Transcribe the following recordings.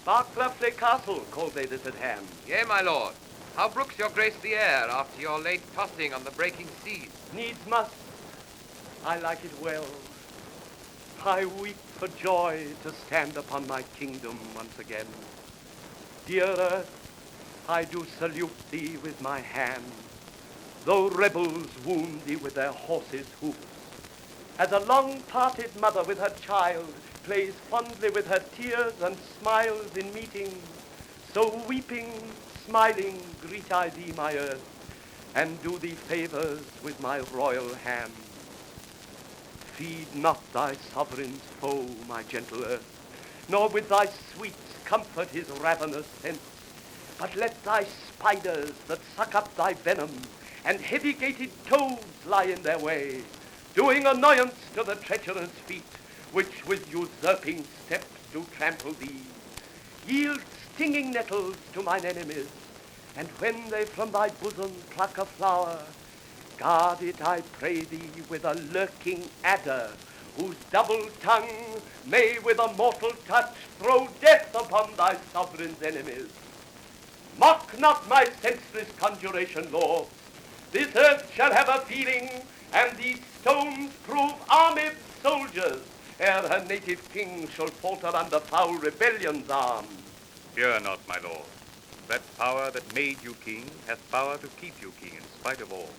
Barclay Castle, called they this at hand. Yea, my lord. How brooks your grace the air after your late tossing on the breaking seas? Needs must. I like it well. I weep for joy to stand upon my kingdom once again. Dear earth, I do salute thee with my hand, though rebels wound thee with their horses' hoofs. As a long-parted mother with her child plays fondly with her tears and smiles in meeting, so weeping, smiling, greet I thee, my earth, and do thee favors with my royal hand. Feed not thy sovereign's foe, my gentle earth, nor with thy sweets comfort his ravenous sense, but let thy spiders that suck up thy venom and heavy-gated toads lie in their way, doing annoyance to the treacherous feet which with usurping steps do trample thee. Yield stinging nettles to mine enemies, and when they from thy bosom pluck a flower, guard it, I pray thee, with a lurking adder, whose double tongue may with a mortal touch throw death upon thy sovereign's enemies. Mock not my senseless conjuration, lords. This earth shall have a feeling, and these stones prove armed soldiers, ere her native king shall falter under foul rebellion's arms. Fear not, my lord. That power that made you king hath power to keep you king in spite of all.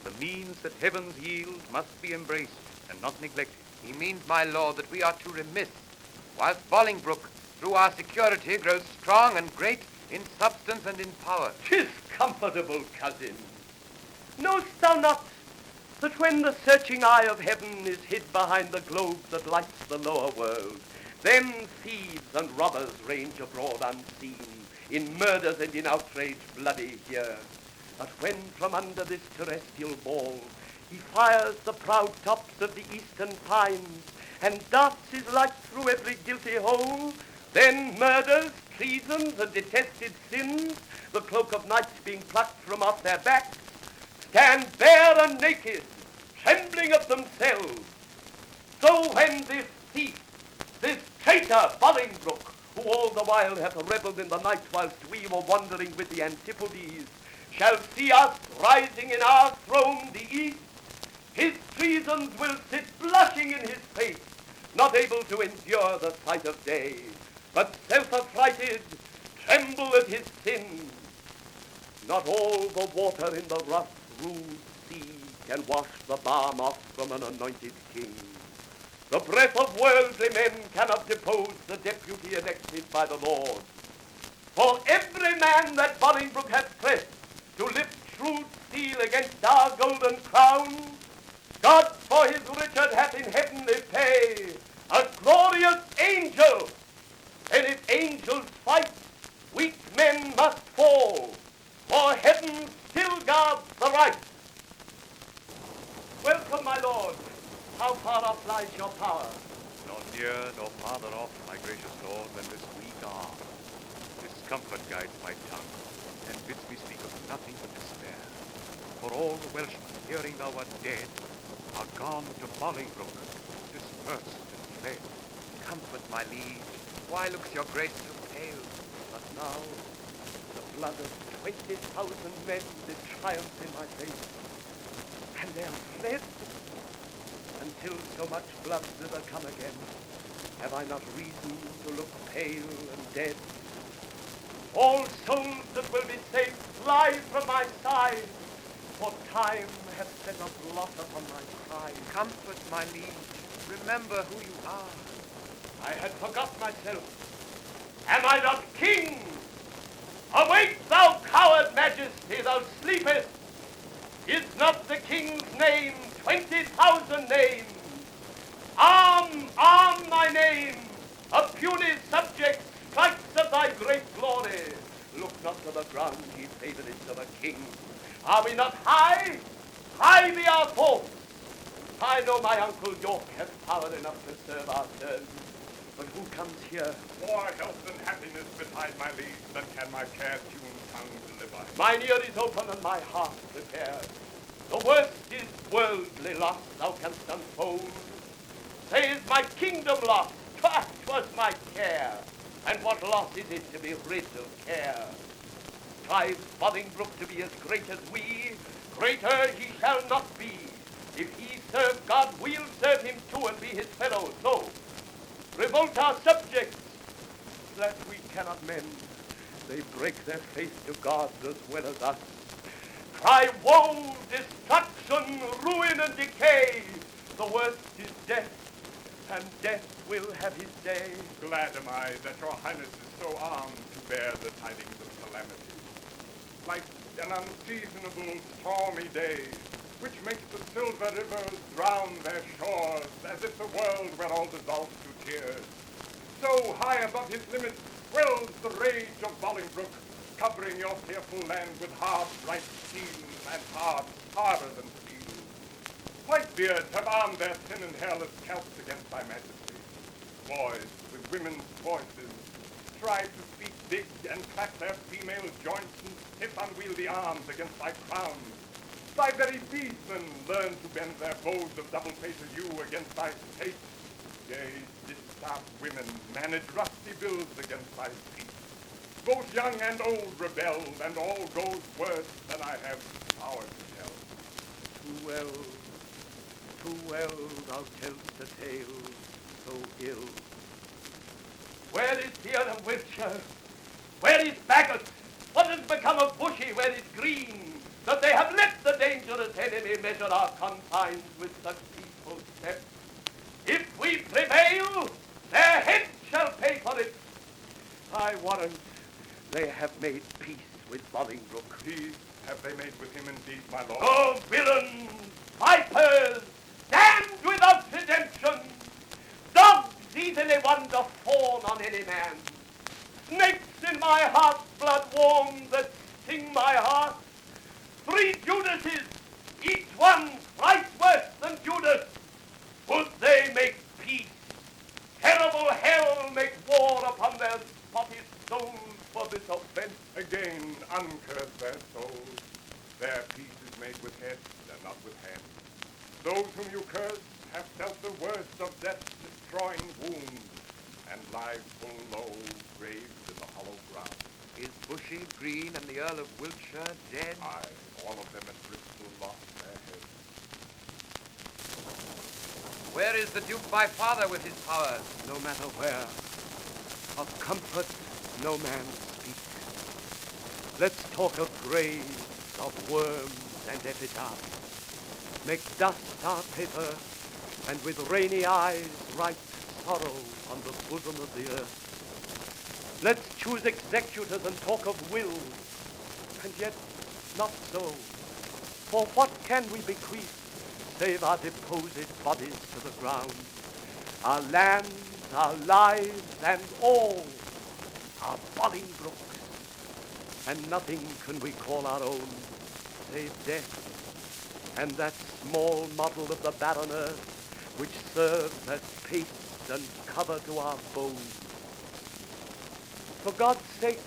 The means that heavens yield must be embraced and not neglected. He means, my lord, that we are too remiss, whilst Bolingbroke, through our security, grows strong and great in substance and in power. 'Tis comfortable, cousin. Know'st thou not that when the searching eye of heaven is hid behind the globe that lights the lower world, then thieves and robbers range abroad unseen, in murders and in outrage bloody here. But when from under this terrestrial ball he fires the proud tops of the eastern pines and darts his light through every guilty hole, then murders, treasons, and detested sins, the cloak of night being plucked from off their backs, stand bare and naked, trembling of themselves. So when this thief, this traitor Bolingbroke, who all the while hath revelled in the night whilst we were wandering with the Antipodes, shall see us rising in our throne the east, his treasons will sit blushing in his face, not able to endure the sight of day, but self-affrighted, tremble at his sins. Not all the water in the rough, rude sea can wash the balm off from an anointed king. The breath of worldly men cannot depose the deputy elected by the Lord. For every man that Bolingbroke hath pressed to lift shrewd steel against our golden crown, God for his Richard hath in heavenly pay a glorious angel. And if angels fight, weak men must fall, for heaven still guards the right. Welcome, my lord. How far off lies your power? Nor near nor farther off, my gracious lord, than this weak arm. Discomfort guides my tongue, and bids me speak of nothing but despair. For all the Welshmen, hearing thou art dead, are gone to Bolingbroke, dispersed and fled. Comfort, my liege. Why looks your grace so pale? But now, the blood of 20,000 men did triumph in my face, and they are fled. Until so much blood thither come again, have I not reason to look pale and dead? All souls that will be saved fly from my side, for time hath set a blot upon my pride. Comfort, my liege. Remember who you are. I had forgot myself. Am I not king? Awake, thou coward majesty, thou sleepest. Is not the king's name 20,000 names? Arm, arm my name. A puny subject strikes at thy great glory. Look not to the ground, ye favorites of a king. Are we not high? High be our thoughts. I know my uncle York has power enough to serve our turn. But who comes here? More health and happiness betide my liege than can my care-tuned tongue deliver. Mine ear is open and my heart prepared. The worst is worldly loss thou canst unfold. Say, is my kingdom lost? 'Twas my care. And what loss is it to be rid of care? Strives Bolingbroke to be as great as we, greater he shall not be. If he serve God, we'll serve him too and be his fellows. So, revolt our subjects, that we cannot mend. They break their faith to God as well as us. Cry woe, destruction, ruin, and decay. The worst is death, and death will have his day. Glad am I that your highness is so armed to bear the tidings of calamity. Like an unseasonable stormy day, which makes the silver rivers drown their shores, as if the world were all dissolved to tears. So high above his limits swells the rage of Bolingbroke, covering your fearful land with hard, bright steel and hearts harder than steel. Whitebeards have armed their thin and hairless scalps against thy majesty. Boys with women's voices try to speak big and crack their female joints and stiff unwieldy arms against thy crown. Thy very beadsmen learn to bend their bows of double-faced yew against thy state. Yea, distaff women manage rusty bills against thy feet. Both young and old rebel, and all goes worse than I have power to tell. Too well thou tell'st a tale so ill. Where is the other Wiltshire? Where is Bagot? What has become of Bushy? Where is Green? That they have let the dangerous enemy measure our confines with such peaceful steps. If we prevail, their heads shall pay for it. I warrant they have made peace with Bolingbroke. Peace have they made with him indeed, my lord. Oh, villains, vipers, damned without redemption, dogs easily wander fawn on any man, snakes in my heart's blood warm that sting my heart, 3 Judases, each one thrice worse than Judas. Would they make peace? Terrible hell make war upon their spotted souls for this offense. Again, uncurse their souls. Their peace is made with head and not with hand. Those whom you curse have felt the worst of death's destroying wounds, and lie full low, graved in the hollow ground. Is Bushy, Green, and the Earl of Wiltshire dead? Aye, all of them at Bristol lost their heads. Where is the Duke my father with his powers? No matter where, of comfort no man speaks. Let's talk of graves, of worms and epitaphs. Make dust our paper, and with rainy eyes write sorrow on the bosom of the earth. Let's choose executors and talk of wills, and yet not so. For what can we bequeath save our deposed bodies to the ground? Our lands, our lives, and all are Bolingbroke's, and nothing can we call our own save death, and that small model of the barren earth which serves as paste and cover to our bones. For God's sake,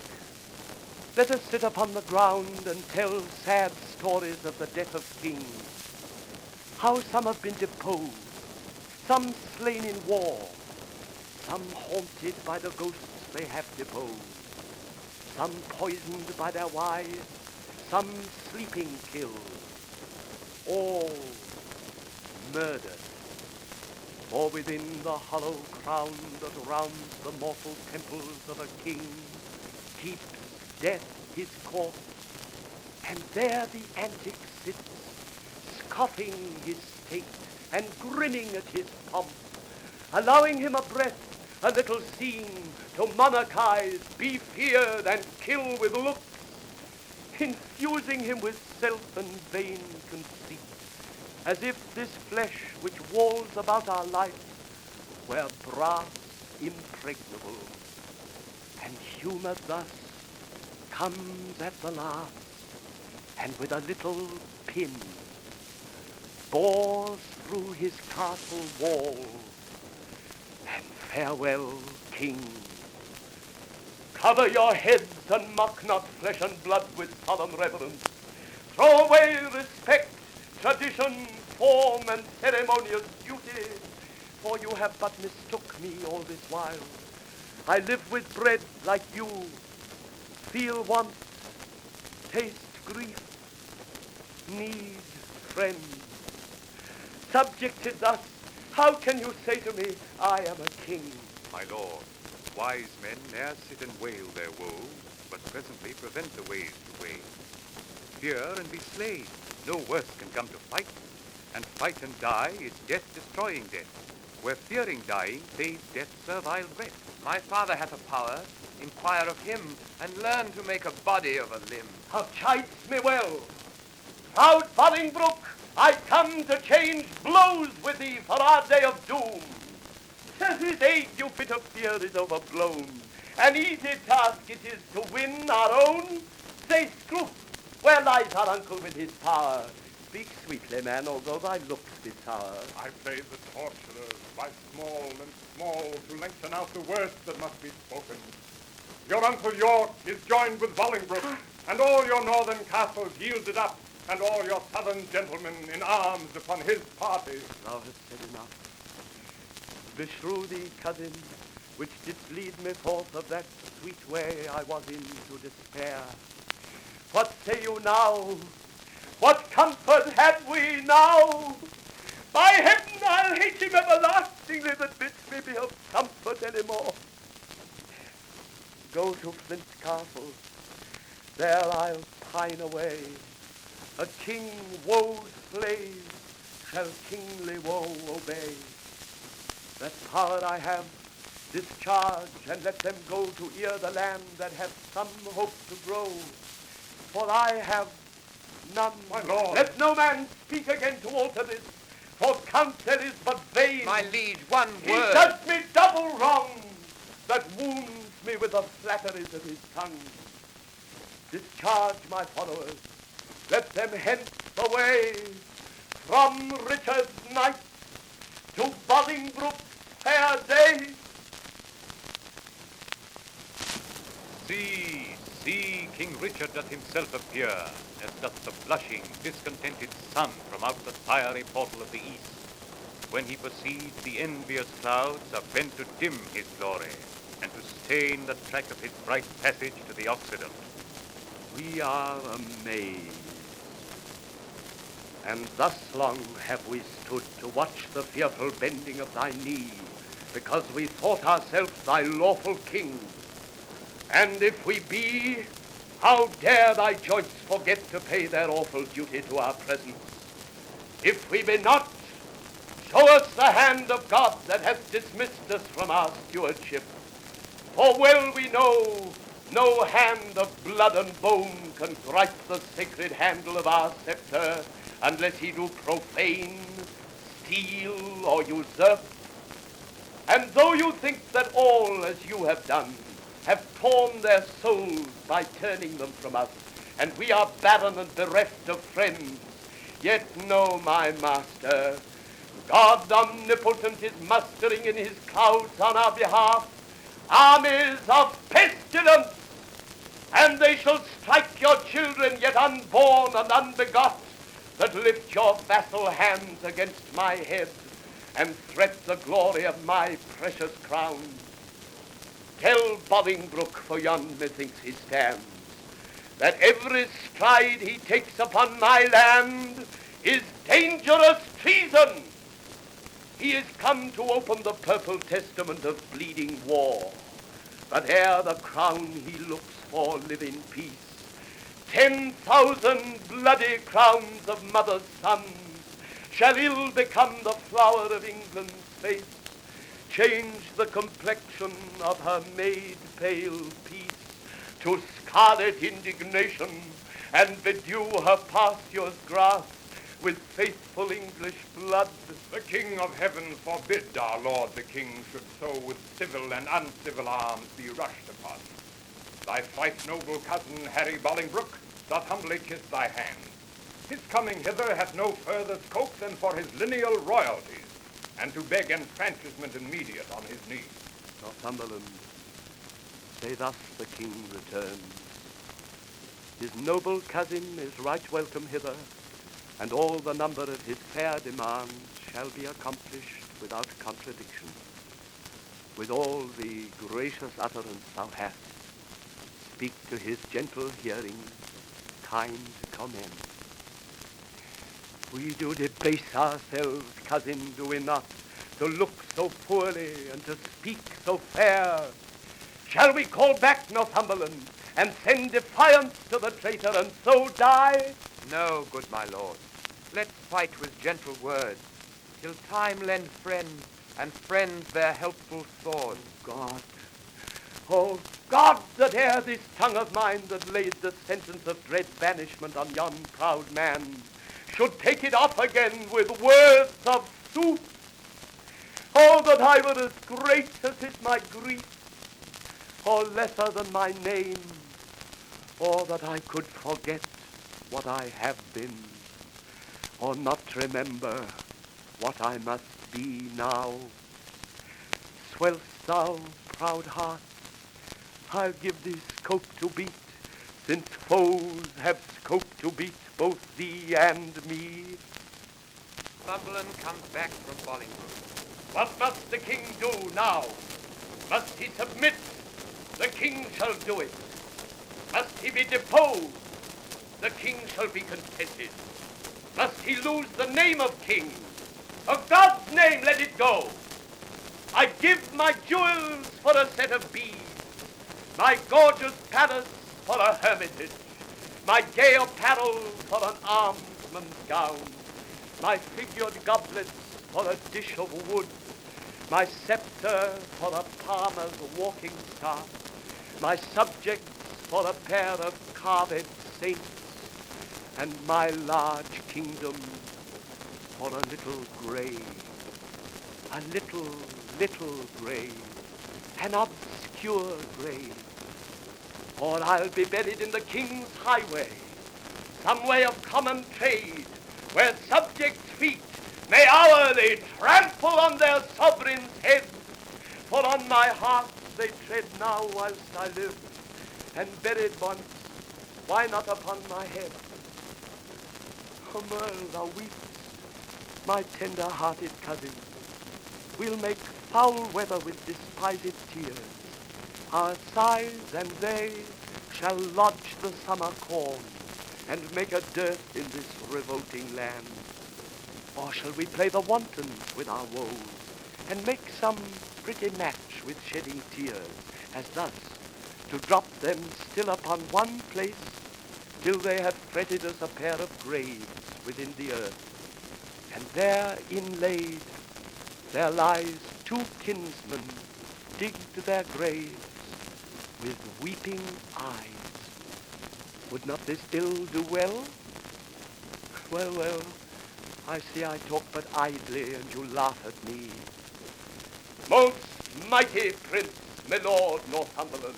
let us sit upon the ground and tell sad stories of the death of kings, how some have been deposed, some slain in war, some haunted by the ghosts they have deposed, some poisoned by their wives, some sleeping killed, all murdered. For within the hollow crown that rounds the mortal temples of a king keeps death his course, and there the antic sits, scoffing his state and grinning at his pomp, allowing him a breath, a little scene, to monarchize, be feared, and kill with looks, infusing him with self and vain conceit, as if this flesh which walls about our life were brass impregnable. And humor thus comes at the last, and with a little pin bores through his castle wall. And farewell, king. Cover your heads and mock not flesh and blood with solemn reverence. Throw away respect, tradition, form, and ceremonious duty, for you have but mistook me all this while. I live with bread like you, feel want, taste grief, need friends. Subjected thus, how can you say to me, I am a king? My lord, wise men ne'er sit and wail their woe, but presently prevent the ways to wail. Fear and be slain, no worse can come to fight, and fight and die is death destroying death. Where fearing dying fades death's servile breath. My father hath a power, inquire of him, and learn to make a body of a limb. How chides me well. Proud Bolingbroke, I come to change blows with thee for our day of doom. This age you fit of fear is overblown. An easy task it is to win our own. Say, Scroope, where lies our uncle with his power? Speak sweetly, man, although thy looks be sour. I play the torturer by small and small to lengthen out the words that must be spoken. Your Uncle York is joined with Bolingbroke, and all your northern castles yielded up, and all your southern gentlemen in arms upon his party. Thou hast said enough. Beshrew thee, cousin, which didst lead me forth of that sweet way I was in to despair. What say you now? What comfort have we now? By heaven, I'll hate him everlastingly that bids me be of comfort any more. Go to Flint Castle, there I'll pine away. A king woe's slave shall kingly woe obey. That power I have, discharge, and let them go to ear the land that hath some hope to grow. For I have none. My lord. Let no man speak again to alter this, for counsel is but vain. My liege, one He word. does me double wrong, that wounds me with the flatteries of his tongue. Discharge my followers, let them hence away from Richard's night to Bolingbroke's fair day. See, King Richard doth himself appear, as doth the blushing, discontented sun from out the fiery portal of the east, when he perceives the envious clouds are bent to dim his glory, and to stain the track of his bright passage to the Occident. We are amazed, and thus long have we stood to watch the fearful bending of thy knee, because we thought ourselves thy lawful king. And if we be, how dare thy joints forget to pay their awful duty to our presence? If we be not, show us the hand of God that hath dismissed us from our stewardship. For well we know no hand of blood and bone can gripe the sacred handle of our scepter unless he do profane, steal, or usurp. And though you think that all, as you have done, have torn their souls by turning them from us, and we are barren and bereft of friends, yet know, my master, God omnipotent is mustering in his clouds on our behalf armies of pestilence, and they shall strike your children yet unborn and unbegot, that lift your vassal hands against my head and threat the glory of my precious crown. Tell Bolingbroke, for yon methinks he stands, that every stride he takes upon my land is dangerous treason. He is come to open the purple testament of bleeding war, but ere the crown he looks for live in peace. 10,000 bloody crowns of mothers' sons shall ill become the flower of England's face, change the complexion of her maid pale peace to scarlet indignation, and bedew her pastures grass with faithful English blood. The King of Heaven forbid our Lord the King should so with civil and uncivil arms be rushed upon. Thy thrice noble cousin Harry Bolingbroke doth humbly kiss thy hand. His coming hither hath no further scope than for his lineal royalties, and to beg enfranchisement immediate on his knees. Northumberland, say thus the king returns. His noble cousin is right welcome hither, and all the number of his fair demands shall be accomplished without contradiction. with all the gracious utterance thou hast, speak to his gentle hearing kind comment. We do debase ourselves, cousin, do we not, to look so poorly and to speak so fair? Shall we call back Northumberland and send defiance to the traitor and so die? No, good my lord. Let's fight with gentle words, till time lend friends, and friends their helpful swords. Oh God, that ere this tongue of mine that laid the sentence of dread banishment on yon proud man should take it off again with words of sooth. Oh, that I were as great as is my grief, or lesser than my name, or that I could forget what I have been, or not remember what I must be now. Swell'st thou, proud heart? I'll give thee scope to beat, since foes have scope to beat both thee and me. Northumberland comes back from Bolingbroke. What must the king do now? Must he submit? The king shall do it. Must he be deposed? The king shall be contented. Must he lose the name of king? Of God's name let it go. I give my jewels for a set of beads, my gorgeous palace for a hermitage, my gay apparel for an almsman's gown, my figured goblets for a dish of wood, my scepter for a palmer's walking staff, my subjects for a pair of carved saints, and my large kingdom for a little grave, a little grave, an obscure grave. Or I'll be buried in the king's highway, some way of common trade, where subjects' feet may hourly trample on their sovereign's head. For on my heart they tread now whilst I live, and buried once, why not upon my head? Oh, Merle, thou weepest, my tender-hearted cousin. We'll make foul weather with despised tears. Our sighs and they shall lodge the summer corn, and make a dearth in this revolting land. Or shall we play the wanton with our woes, and make some pretty match with shedding tears, as thus, to drop them still upon one place, till they have fretted us a pair of graves within the earth, and there inlaid there lies two kinsmen digged their graves with weeping eyes. Would not this ill do well? Well, I see I talk but idly, and you laugh at me. Most mighty prince, my lord Northumberland,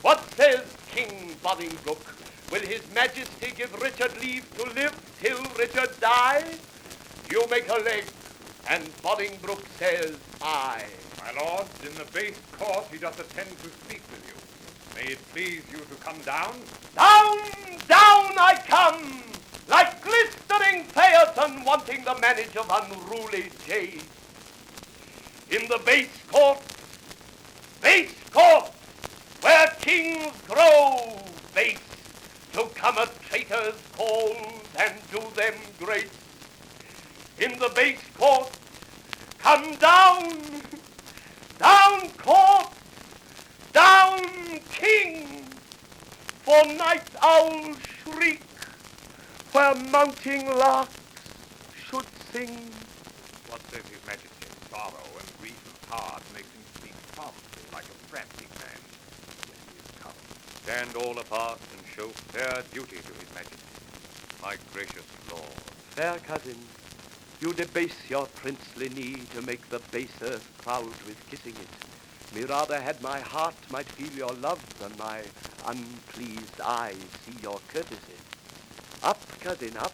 what says King Bolingbroke? Will his majesty give Richard leave to live till Richard die? You make a leg, and Bolingbroke says aye. My lord, in the base court he doth attend to speak with you. May it please you to come down? Down I come, like glistering Phaeton wanting the manage of unruly jade. In the base court, where kings grow base, to come a traitor's cause and do them grace. In the base court, come down court, down king, for night owls shriek, where mounting larks should sing. What says his majesty? Sorrow and grief of heart makes him speak promptly like a frantic man. When he is come. Stand all apart and show fair duty to his majesty, my gracious lord. Fair cousin, you debase your princely knee to make the base earth proud with kissing it. Me rather had my heart might feel your love than my unpleased eyes see your courtesy. Up, cousin, up.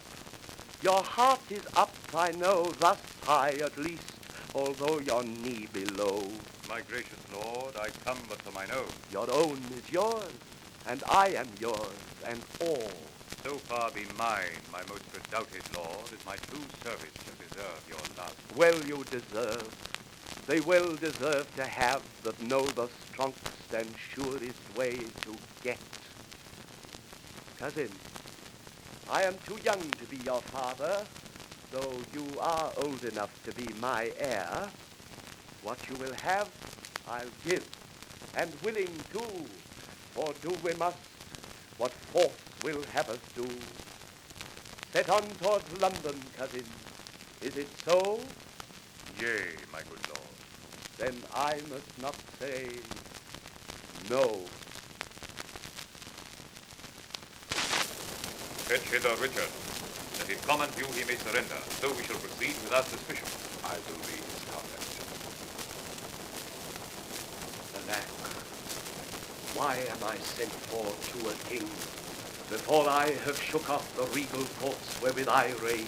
Your heart is up, I know, thus high at least, although your knee be low. My gracious lord, I come but for mine own. Your own is yours, and I am yours, and all. So far be mine, my most redoubted lord, as my true service shall deserve your love. Well you deserve. they well deserve to have that know the strongest and surest way to get. Cousin, I am too young to be your father, though you are old enough to be my heir. What you will have, I'll give, and willing too, for do we must what force will have us do. Set on towards London, cousin. Is it so? Yea, my good lord. Then I must not say no. Fetch hither Richard. Let him come and view he may surrender. So we shall proceed without suspicion. I will be his conduct. Alack, why am I sent for to a king before I have shook off the regal thoughts wherewith I reign?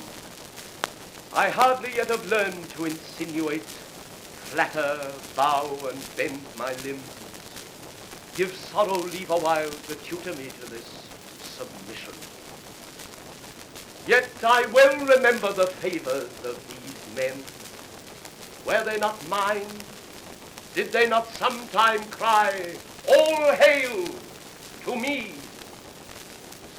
I hardly yet have learned to insinuate, flatter, bow, and bend my limbs. Give sorrow leave a while to tutor me to this submission. Yet I well remember the favors of these men. Were they not mine? Did they not sometime cry, all hail to me?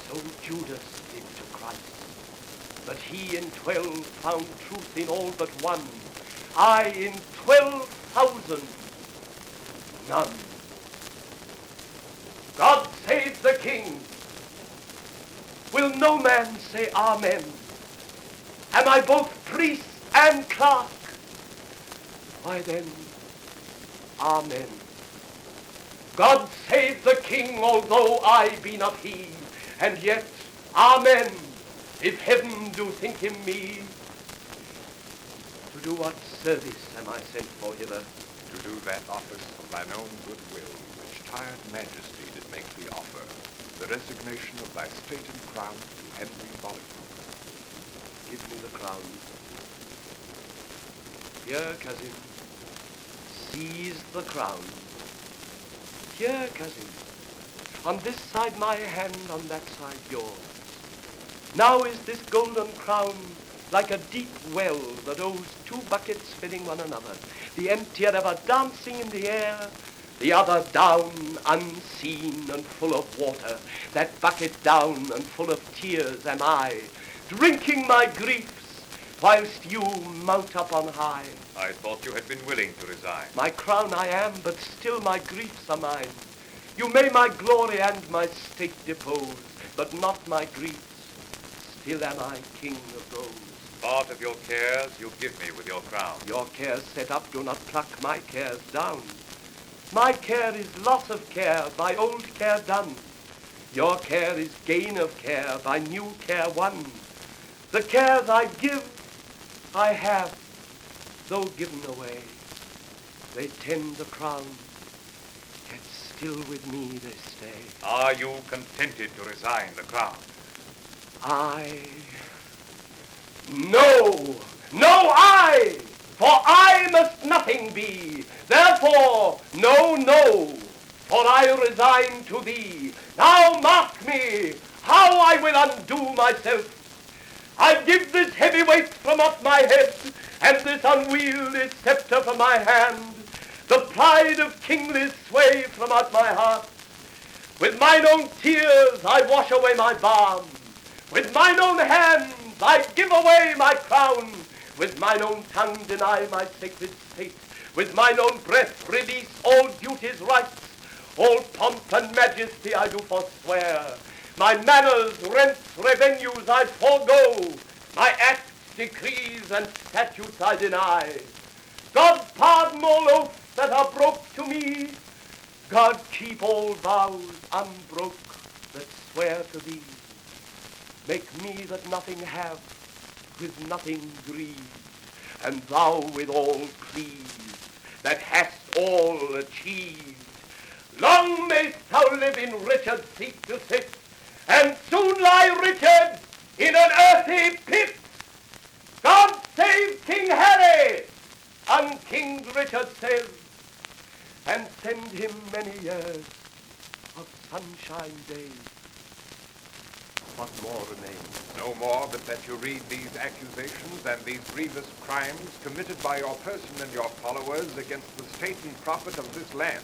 So Judas did to Christ, but he in 12 found truth in all but one. I in 12,000, none. God save the King. Will no man say amen? Am I both priest and clerk? Why then, amen. God save the King, although I be not he, and yet, amen, if heaven do think him me. To do what service am I sent for hither? To do that office of thine own good will, which tired majesty did make thee offer, the resignation of thy state and crown to Henry Bolingbroke. Give me the crown. Here, cousin, seize the crown. Here, cousin, on this side my hand, on that side yours. Now is this golden crown like a deep well that owes two buckets filling one another, the emptier ever dancing in the air, the other down unseen and full of water. That bucket down and full of tears am I, drinking my griefs, whilst you mount up on high. I thought you had been willing to resign. My crown I am, but still my griefs are mine. You may my glory and my state depose, but not my griefs. Still am I king of those. Part of your cares you give me with your crown. Your cares set up do not pluck my cares down. My care is loss of care, by old care done. Your care is gain of care, by new care won. The cares I give, I have, though given away. They tend the crown, yet still with me they stay. Are you contented to resign the crown? No, for I must nothing be. Therefore, no, for I resign to thee. Now mark me, how I will undo myself. I'll give this heavy weight from off my head, and this unwieldy scepter from my hand, the pride of kingly sway from out my heart. With mine own tears I wash away my balm. With mine own hands I give away my crown. With mine own tongue deny my sacred state. With mine own breath release all duty's rights. All pomp and majesty I do forswear. My manners, rents, revenues I forego. My acts, decrees, and statutes I deny. God pardon all oaths that are broke to me. God keep all vows unbroke that swear to thee. Make me that nothing have, with nothing grieve, and thou with all pleased, that hast all achieved. Long mayst thou live in Richard's seat to sit, and soon lie Richard in an earthy pit. God save King Harry, unkinged Richard says, and send him many years of sunshine days. What more remains? No more but that you read these accusations and these grievous crimes committed by your person and your followers against the state and profit of this land,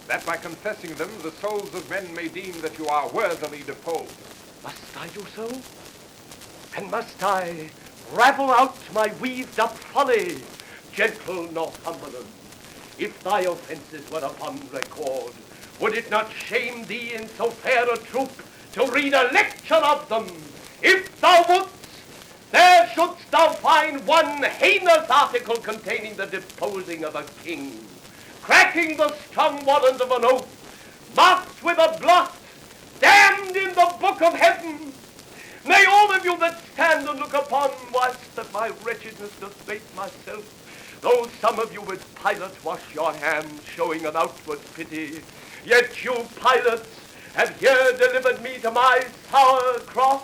that by confessing them the souls of men may deem that you are worthily deposed. Must I do so? And must I ravel out my weaved-up folly, gentle Northumberland? If thy offences were upon record, would it not shame thee in so fair a troop to read a lecture of them? If thou wouldst, there shouldst thou find one heinous article containing the deposing of a king, cracking the strong warrant of an oath, marked with a blot, damned in the book of heaven. Nay, all of you that stand and look upon, whilst that my wretchedness doth bate myself, though some of you with Pilate wash your hands, showing an outward pity, yet you, Pilates, have here delivered me to my sour cross,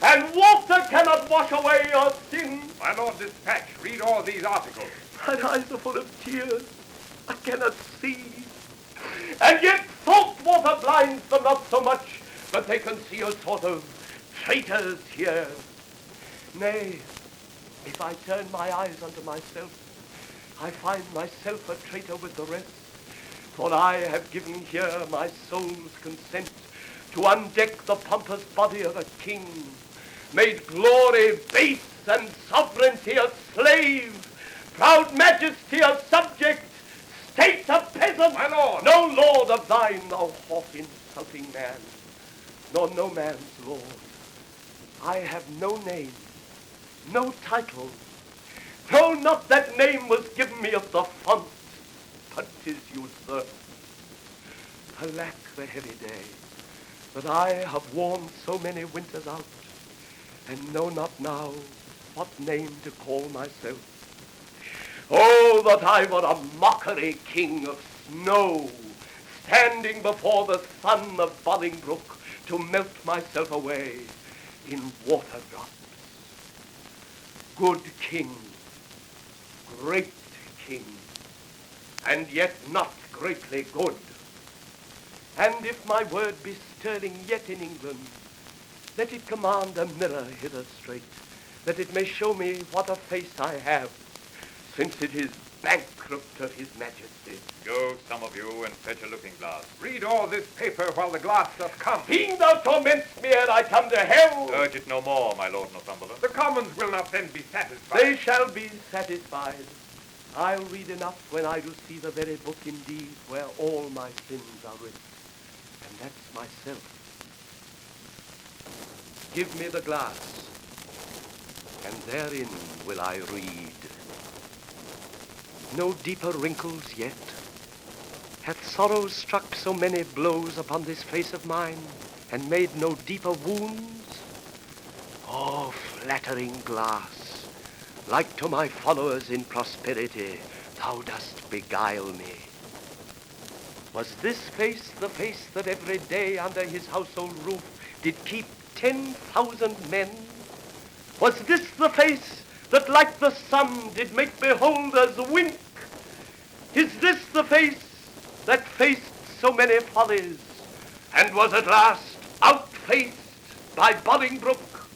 and water cannot wash away your sin. My lord, dispatch, read all these articles. Mine eyes are full of tears. I cannot see. And yet salt water blinds them not so much, but they can see a sort of traitors here. Nay, if I turn my eyes unto myself, I find myself a traitor with the rest. For I have given here my soul's consent to undeck the pompous body of a king, made glory base and sovereignty a slave, proud majesty a subject, state a peasant. My lord! No lord of thine, thou haughty insulting man, nor no man's lord. I have no name, no title. No, not that name was given me of the font, but 'tis usurped. Alack, the heavy day, that I have worn so many winters out, and know not now what name to call myself. Oh, that I were a mockery king of snow, standing before the sun of Bolingbroke to melt myself away in water drops. Good king, great king, and yet not greatly good. And if my word be sterling yet in England, let it command a mirror hither straight, that it may show me what a face I have, since it is bankrupt of his majesty. Go, some of you, and fetch a looking-glass. Read all this paper while the glass doth come. Fiend, thou torments me ere I come to hell. Urge it no more, my lord Northumberland. The commons will not then be satisfied. They shall be satisfied. I'll read enough when I do see the very book indeed where all my sins are written. And that's myself. Give me the glass, and therein will I read. No deeper wrinkles yet. Hath sorrow struck so many blows upon this face of mine, and made no deeper wounds? Oh, flattering glass, like to my followers in prosperity, thou dost beguile me. Was this face the face that every day under his household roof did keep 10,000 men? Was this the face that like the sun did make beholders wink? Is this the face that faced so many follies, and was at last outfaced by Bolingbroke?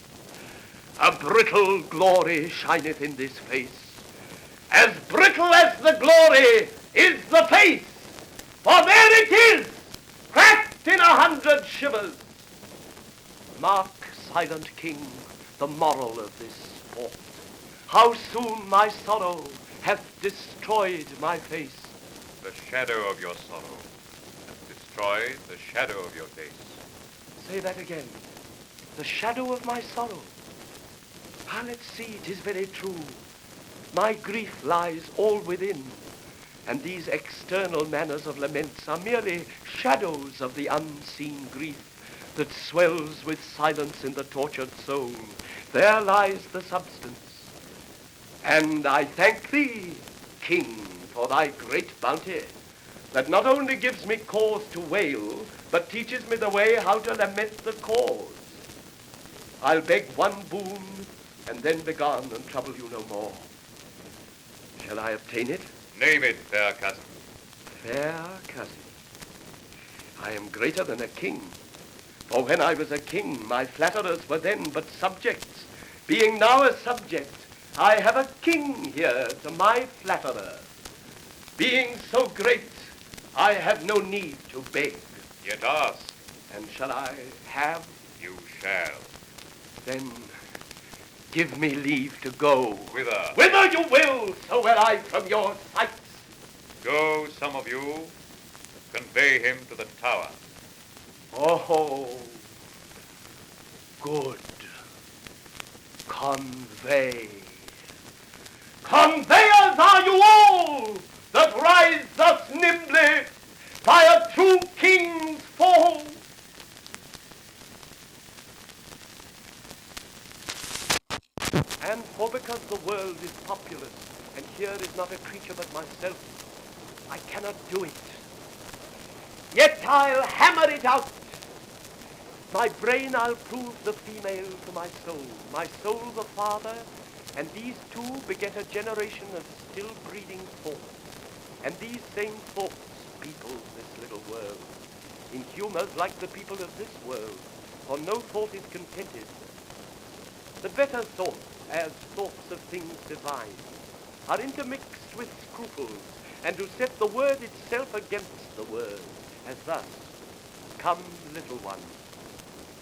A brittle glory shineth in this face, as brittle as the glory is the face, for there it is, cracked in 100 shivers. Mark, silent king, the moral of this sport. How soon my sorrow hath destroyed my face. The shadow of your sorrow hath destroyed the shadow of your face. Say that again. The shadow of my sorrow. Ah, let's see, 'tis very true. My grief lies all within, and these external manners of laments are merely shadows of the unseen grief that swells with silence in the tortured soul. There lies the substance. And I thank thee, King, for thy great bounty, that not only gives me cause to wail, but teaches me the way how to lament the cause. I'll beg one boon, and then begone and trouble you no more. Shall I obtain it? Name it, fair cousin. Fair cousin, I am greater than a king, For when I was a king, my flatterers were then but subjects. Being now a subject, I have a king here to my flatterer. Being so great, I have no need to beg. Yet ask. And shall I have? You shall. Then give me leave to go. Whither? Whither you will, so will I from your sights. Go, some of you. Convey him to the tower. Oh, good. Convey. Conveyors are you all that rise thus nimbly by a true king's fall. And for because the world is populous, and here is not a creature but myself, I cannot do it. Yet I'll hammer it out. My brain I'll prove the female to my soul the father, and these two beget a generation of still breeding thoughts. And these same thoughts people this little world, in humors like the people of this world, for no thought is contented. The better thoughts, as thoughts of things divine, are intermixed with scruples, and to set the word itself against the word, as thus, come little one.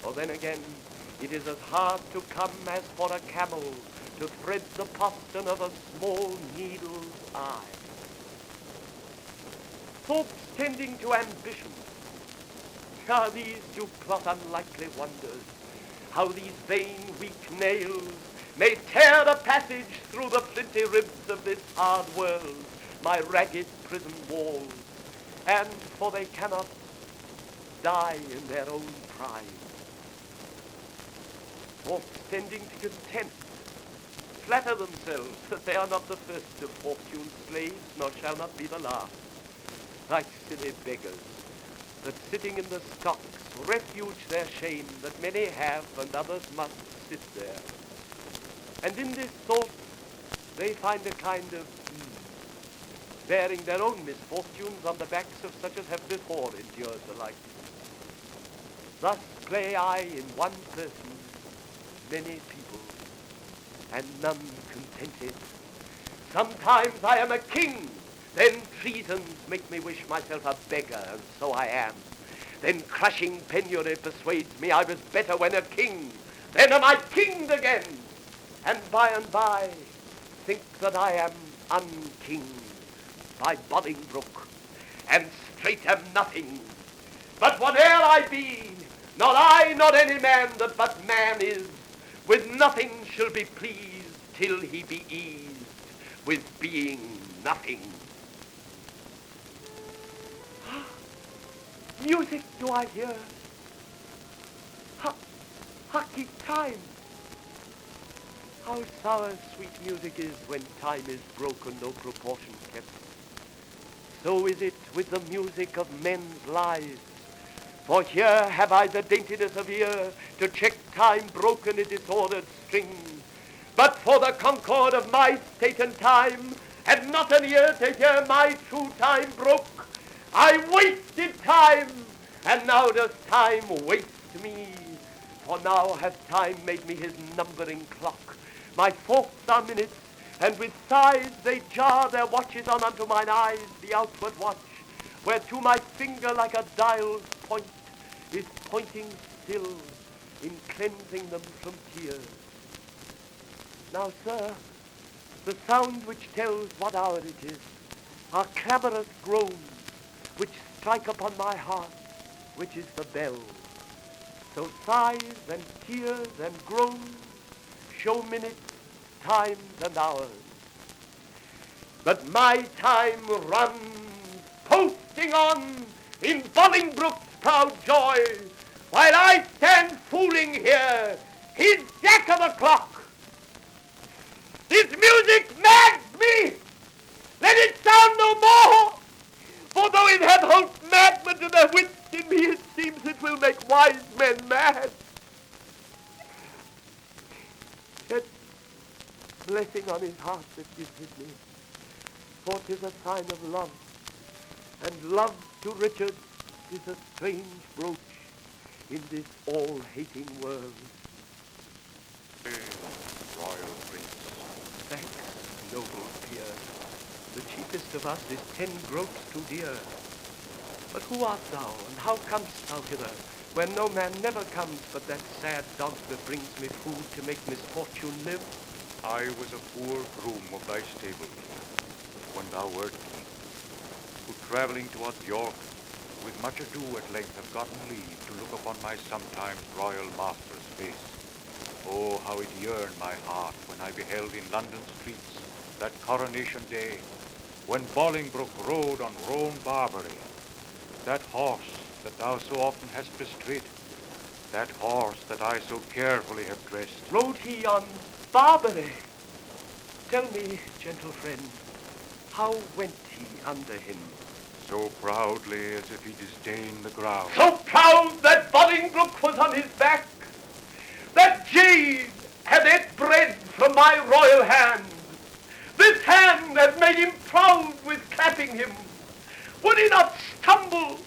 Or then again, it is as hard to come as for a camel to thread the postern of a small needle's eye. Thoughts tending to ambition, how these do plot unlikely wonders, how these vain, weak nails may tear a passage through the flinty ribs of this hard world, my ragged prison walls, and for they cannot die in their own pride. Thoughts tending to content, flatter themselves that they are not the first of fortune's slaves, nor shall not be the last, like silly beggars, that sitting in the stocks refuge their shame that many have and others must sit there. And in this thought they find a kind of ease, bearing their own misfortunes on the backs of such as have before endured the like. Thus play I in one person many people, and none contented. Sometimes I am a king, then treasons make me wish myself a beggar, and so I am. Then crushing penury persuades me I was better when a king, then am I kinged again, and by think that I am unkinged by Bolingbroke, and straight am nothing. But whate'er I be, not I, not any man that but man is, with nothing shall be pleased till he be eased with being nothing. Music do I hear? Hark ye time. How sour sweet music is when time is broken, no proportion kept. So is it with the music of men's lives. For here have I the daintiness of ear to check time broken in disordered strings. But for the concord of my state and time, and not an ear to hear my true time broke, I wasted time, and now does time waste me. For now hath time made me his numbering clock. My thoughts are minutes, and with sighs they jar their watches on unto mine eyes the outward watch, whereto my finger like a dial's point is pointing still in cleansing them from tears. Now, sir, the sound which tells what hour it is are clamorous groans which strike upon my heart, which is the bell. So sighs and tears and groans show minutes, times, and hours. But my time runs posting on in Bolingbroke's proud joy, while I stand fooling here, his jack of a clock. This music mads me. Let it sound no more. For though it hath holdt madmen to their wits, in me it seems it will make wise men mad. Yet blessing on his heart that gives it me, for 'tis a sign of love, and love to Richard is a strange brooch. in this all-hating world. Royal Prince. Thanks, noble peer. The cheapest of us is 10 groats too dear. But who art thou, and how comest thou hither, where no man never comes but that sad dog that brings me food to make misfortune live? I was a poor groom of thy stable, when thou wert king, who travelling towards York, with much ado at length have gotten leave to look upon my sometimes royal master's face. Oh, how it yearned my heart when I beheld in London streets that coronation day, when Bolingbroke rode on roan Barbary, that horse that thou so often hast bestride, that horse that I so carefully have dressed. Rode he on Barbary? Tell me, gentle friend, how went he under him? So proudly as if he disdained the ground. So proud that Bolingbroke was on his back, that jade had ate bread from my royal hand. This hand had made him proud with clapping him. Would he not stumble?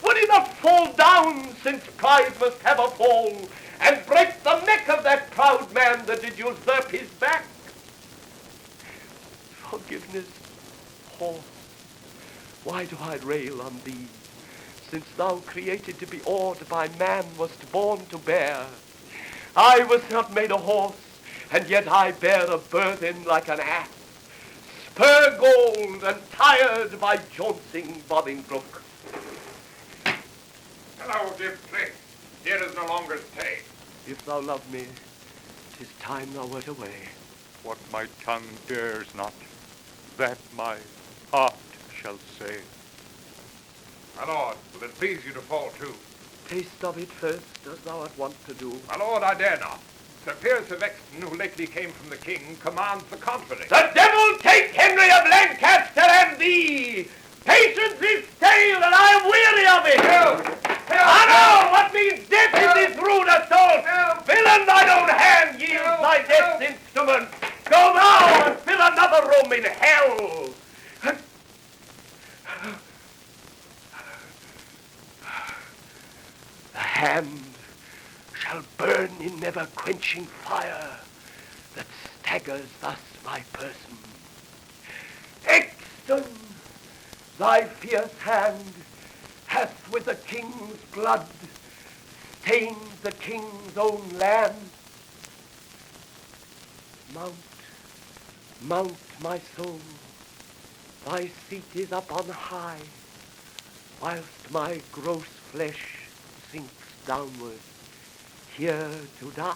Would he not fall down, since pride must have a fall, and break the neck of that proud man that did usurp his back? Forgiveness, horse, why do I rail on thee, since thou created to be awed by man wast born to bear? I was not made a horse, and yet I bear a burden like an ass, spur gold and tired by jauncing Bolingbroke. Hello, dear Flint. Here is no longer stay. If thou love me, 'tis time thou wert away. What my tongue dares not, that my heart shall say. My lord, will it please you to fall to? Taste of it first, as thou art wont to do. My lord, I dare not. Sir Piers of Exton, who lately came from the king, commands the contrary. The devil take Henry of Lancaster and thee! Patience is stale, and I am weary of it! I know what means death in this rude assault! Villain, thine own hand yields thy death's instrument! Go now and fill another room in hell! The hand shall burn in never-quenching fire that staggers thus thy person. Exton, thy fierce hand hath with the king's blood stained the king's own land. Mount, mount, my soul, thy seat is up on high, whilst my gross flesh sinks downward, here to die.